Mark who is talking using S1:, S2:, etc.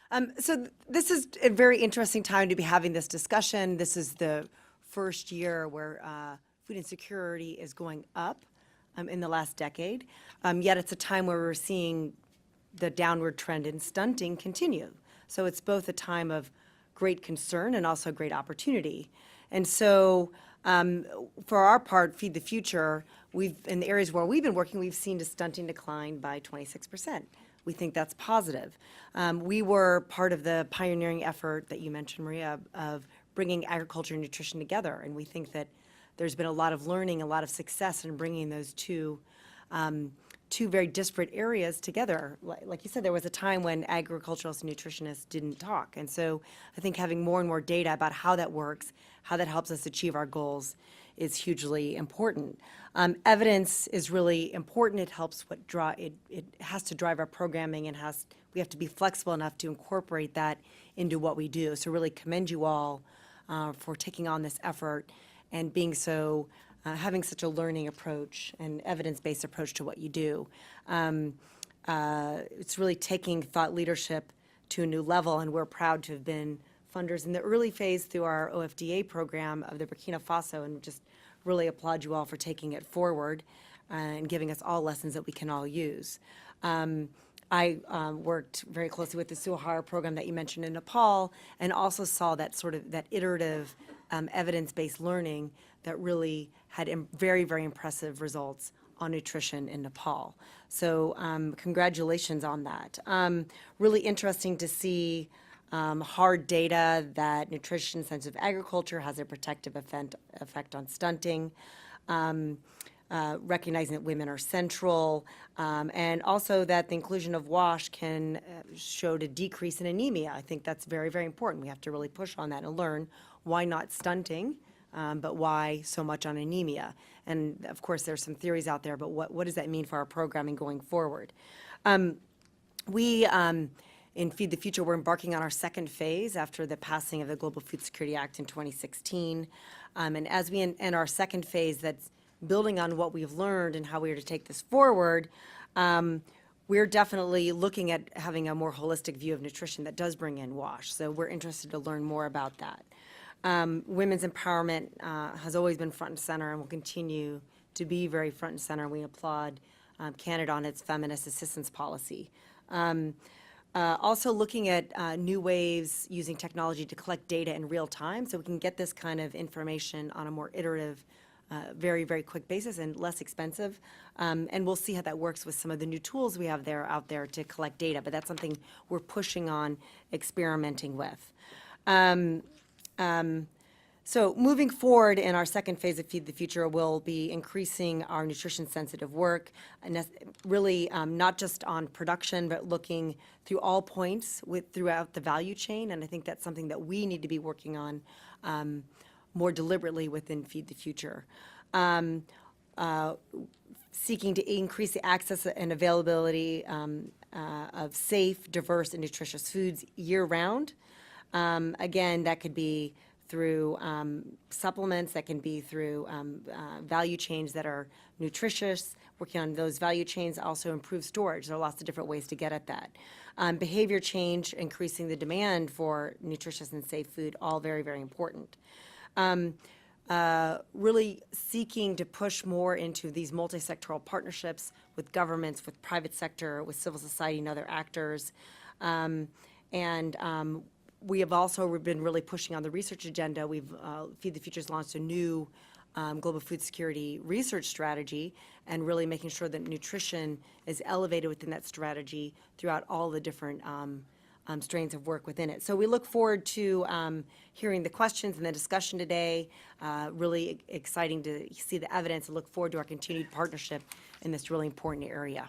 S1: This is a very interesting time to be having this discussion. This is the first year where food insecurity is going up in the last decade. Yet it's a time where we're seeing the downward trend in stunting continue. So it's both a time of great concern and also great opportunity. And so for our part, Feed the Future, in the areas where we've been working, we've seen the stunting decline by 26%. We think that's positive. We were part of the pioneering effort that you mentioned, Maria, of bringing agriculture and nutrition together. And we think that there's been a lot of learning, a lot of success in bringing those two very disparate areas together. Like you said, there was a time when agriculturalists and nutritionists didn't talk. And so I think having more and more data about how that works, how that helps us achieve our goals is hugely important. Evidence is really important. It helps it has to drive our programming, and we have to be flexible enough to incorporate that into what we do. So really commend you all for taking on this effort and being so having such a learning approach and evidence-based approach to what you do. It's really taking thought leadership to a new level, and we're proud to have been funders in the early phase through our OFDA program of the Burkina Faso, and just really applaud you all for taking it forward and giving us all lessons that we can all use. I worked very closely with the Suhara program that you mentioned in Nepal, and also saw that that iterative evidence-based learning that really had very, very impressive results on nutrition in Nepal. So congratulations on that. Really interesting to see hard data that nutrition-sensitive agriculture has a protective effect on stunting. Recognizing that women are central, and also that the inclusion of WASH can show a decrease in anemia. I think that's very, very important. We have to really push on that and learn why not stunting, but why so much on anemia. And of course, there's some theories out there, but what does that mean for our programming going forward? In Feed the Future, we're embarking on our second phase after the passing of the Global Food Security Act in 2016. And as we end our second phase, that's building on what we've learned and how we are to take this forward, we're definitely looking at having a more holistic view of nutrition that does bring in WASH. So we're interested to learn more about that. Women's empowerment has always been front and center and will continue to be very front and center. We applaud Canada on its feminist assistance policy. Also looking at new ways using technology to collect data in real time so we can get this kind of information on a more iterative, very, very quick basis and less expensive. And we'll see how that works with some of the new tools we have out there to collect data, but that's something we're pushing on experimenting with. So moving forward in our second phase of Feed the Future, we'll be increasing our nutrition-sensitive work, and really not just on production, but looking through all points throughout the value chain. And I think that's something that we need to be working on more deliberately within Feed the Future. Seeking to increase the access and availability of safe, diverse, and nutritious foods year-round. Again, that could be through supplements, that can be through value chains that are nutritious. Working on those value chains also improve storage. There are lots of different ways to get at that. Behavior change, increasing the demand for nutritious and safe food, all very, very important. Really seeking to push more into these multi-sectoral partnerships with governments, with private sector, with civil society and other actors. We have also been really pushing on the research agenda. Feed the Future's launched a new global food security research strategy, and really making sure that nutrition is elevated within that strategy throughout all the different strains of work within it. So we look forward to hearing the questions and the discussion today. Really exciting to see the evidence and look forward to our continued partnership in this really important area.